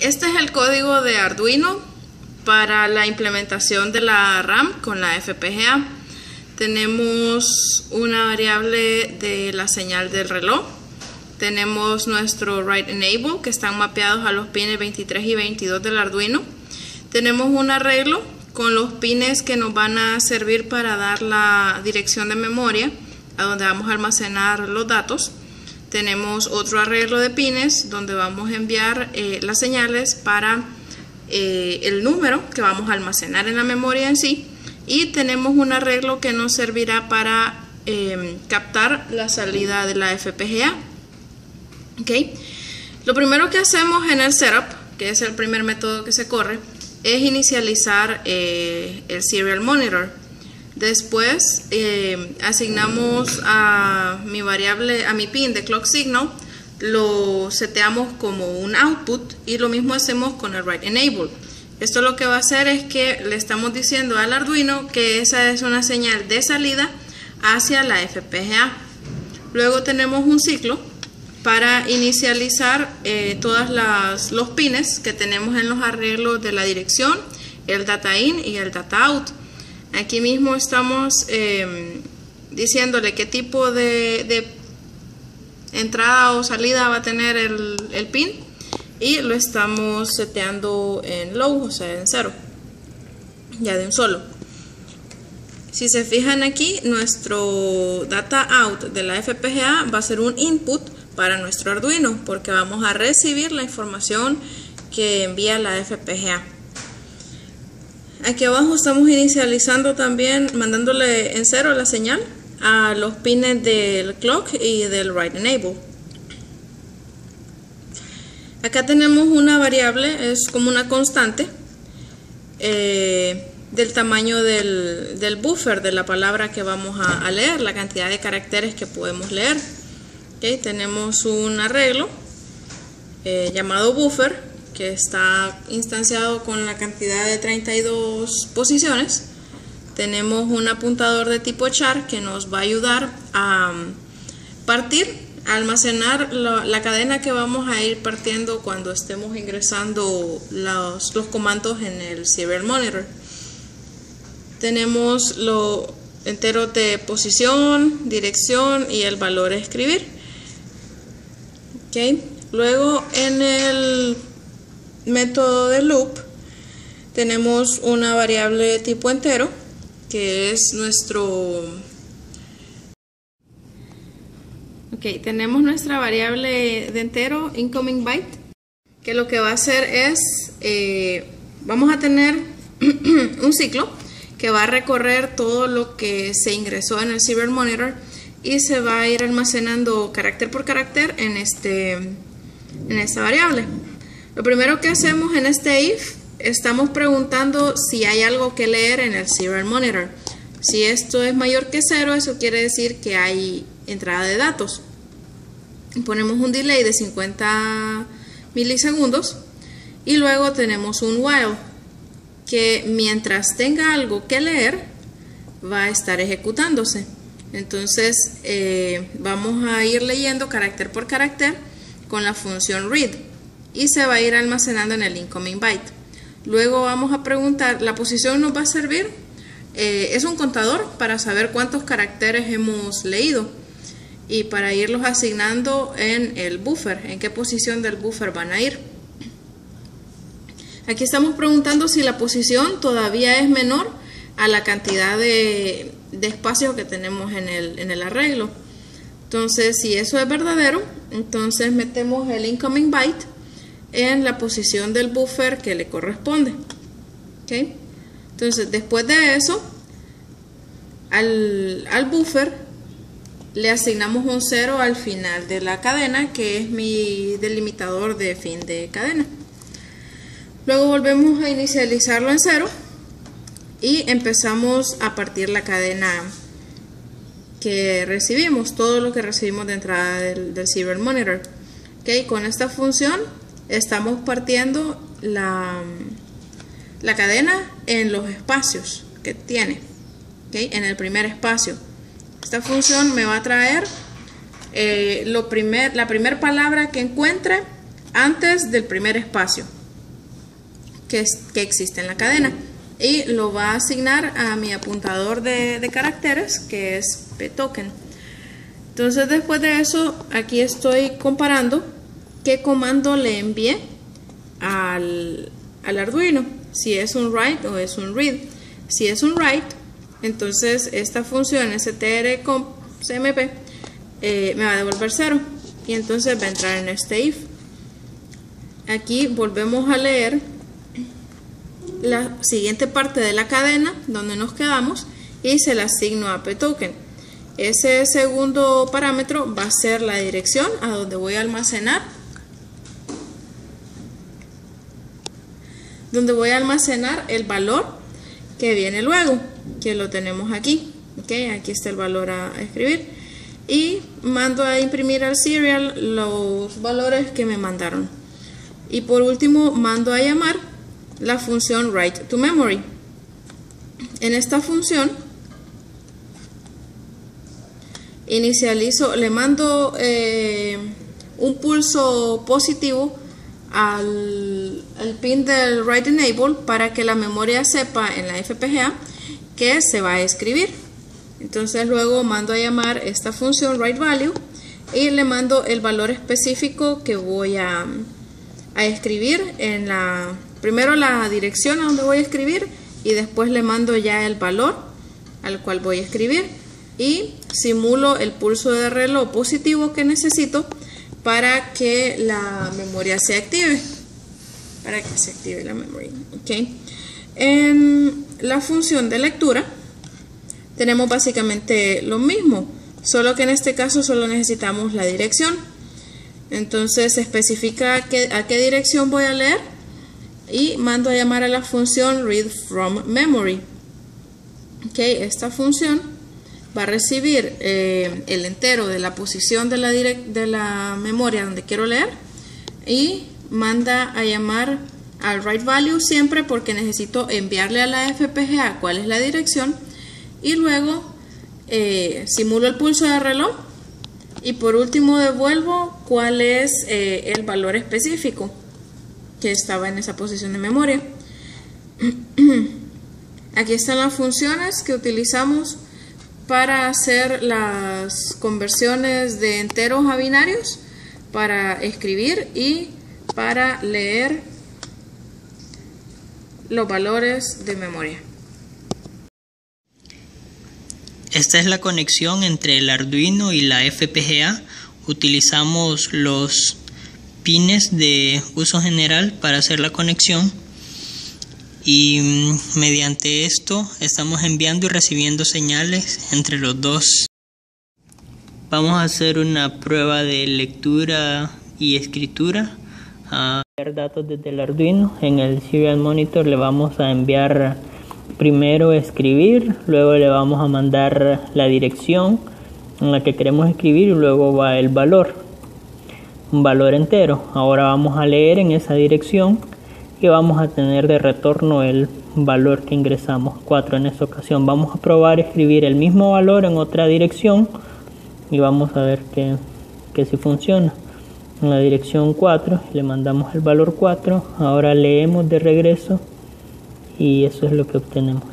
Este es el código de Arduino para la implementación de la RAM con la FPGA. Tenemos una variable de la señal del reloj. Tenemos nuestro write enable que están mapeados a los pines 23 y 22 del Arduino. Tenemos un arreglo con los pines que nos van a servir para dar la dirección de memoria a donde vamos a almacenar los datos. Tenemos otro arreglo de pines donde vamos a enviar las señales para el número que vamos a almacenar en la memoria en sí. Y tenemos un arreglo que nos servirá para captar la salida de la FPGA. ¿Okay? Lo primero que hacemos en el setup, que es el primer método que se corre, es inicializar el serial monitor. Después asignamos a mi variable, a mi pin de clock signal, lo seteamos como un output y lo mismo hacemos con el write enable. Esto lo que va a hacer es que le estamos diciendo al Arduino que esa es una señal de salida hacia la FPGA. Luego tenemos un ciclo para inicializar todos los pines que tenemos en los arreglos de la dirección, el data in y el data out. Aquí mismo estamos diciéndole qué tipo de entrada o salida va a tener el pin y lo estamos seteando en low, o sea en 0, ya de un solo. Si se fijan aquí, nuestro data out de la FPGA va a ser un input para nuestro Arduino porque vamos a recibir la información que envía la FPGA. Aquí abajo estamos inicializando también, mandándole en 0 la señal a los pines del clock y del write enable. Acá tenemos una variable, es como una constante del tamaño del buffer de la palabra que vamos a leer, la cantidad de caracteres que podemos leer. Okay, tenemos un arreglo llamado buffer que está instanciado con la cantidad de 32 posiciones. Tenemos un apuntador de tipo char que nos va a ayudar a partir, a almacenar la cadena que vamos a ir partiendo cuando estemos ingresando los comandos en el serial monitor. Tenemos lo entero de posición, dirección y el valor a escribir. Okay. Luego en el método de loop tenemos una variable de tipo entero que es tenemos nuestra variable de entero incoming byte, que lo que va a hacer es vamos a tener un ciclo que va a recorrer todo lo que se ingresó en el serial monitor y se va a ir almacenando carácter por carácter en esta variable. Lo primero que hacemos en este if, estamos preguntando si hay algo que leer en el serial monitor. Si esto es mayor que 0, eso quiere decir que hay entrada de datos. Ponemos un delay de 50 milisegundos y luego tenemos un while que mientras tenga algo que leer va a estar ejecutándose. Entonces vamos a ir leyendo carácter por carácter con la función read y se va a ir almacenando en el incoming byte. Luego vamos a preguntar, la posición nos va a servir, es un contador para saber cuántos caracteres hemos leído y para irlos asignando en el buffer, en qué posición del buffer van a ir. Aquí estamos preguntando si la posición todavía es menor a la cantidad de espacio que tenemos en el arreglo. Entonces, si eso es verdadero, entonces metemos el incoming byte en la posición del buffer que le corresponde. ¿Okay? Entonces, después de eso, al buffer le asignamos un 0 al final de la cadena, que es mi delimitador de fin de cadena. Luego volvemos a inicializarlo en 0 y empezamos a partir la cadena que recibimos, todo lo que recibimos de entrada del serial monitor. ¿Okay? Con esta función estamos partiendo la cadena en los espacios que tiene. ¿Okay? En el primer espacio. Esta función me va a traer la primera palabra que encuentre antes del primer espacio. que existe en la cadena y lo va a asignar a mi apuntador de caracteres, que es ptoken. Entonces después de eso, aquí estoy comparando qué comando le envié al Arduino, si es un write o es un read. Si es un write, entonces esta función strcmp me va a devolver 0 y entonces va a entrar en este if. Aquí volvemos a leer la siguiente parte de la cadena donde nos quedamos y se la asigno a ptoken. Ese segundo parámetro va a ser la dirección a donde voy a almacenar el valor que viene luego, que lo tenemos aquí. Aquí está el valor a escribir y mando a imprimir al serial los valores que me mandaron. Y por último mando a llamar la función write to memory. En esta función le mando un pulso positivo al pin del write enable para que la memoria sepa en la FPGA que se va a escribir. Entonces luego mando a llamar esta función write value y le mando el valor específico que voy a escribir primero la dirección a donde voy a escribir y después le mando ya el valor al cual voy a escribir y simulo el pulso de reloj positivo que necesito para que la memoria se active, la memoria. En la función de lectura tenemos básicamente lo mismo, solo que en este caso solo necesitamos la dirección. Entonces se especifica a qué dirección voy a leer y mando a llamar a la función read from memory. Esta función va a recibir el entero de la posición de la memoria donde quiero leer y manda a llamar al write value siempre porque necesito enviarle a la FPGA cuál es la dirección y luego simulo el pulso de reloj y por último devuelvo cuál es el valor específico que estaba en esa posición de memoria. Aquí están las funciones que utilizamos para hacer las conversiones de enteros a binarios, para escribir y para leer los valores de memoria. Esta es la conexión entre el Arduino y la FPGA. Utilizamos los pines de uso general para hacer la conexión y mediante esto estamos enviando y recibiendo señales entre los dos. Vamos a hacer una prueba de lectura y escritura. A enviar datos desde el Arduino. En el Serial Monitor le vamos a enviar primero escribir, luego le vamos a mandar la dirección en la que queremos escribir y luego va el valor, un valor entero. Ahora vamos a leer en esa dirección y vamos a tener de retorno el valor que ingresamos, 4 en esta ocasión. Vamos a probar escribir el mismo valor en otra dirección y vamos a ver que si funciona. En la dirección 4 le mandamos el valor 4, ahora leemos de regreso y eso es lo que obtenemos.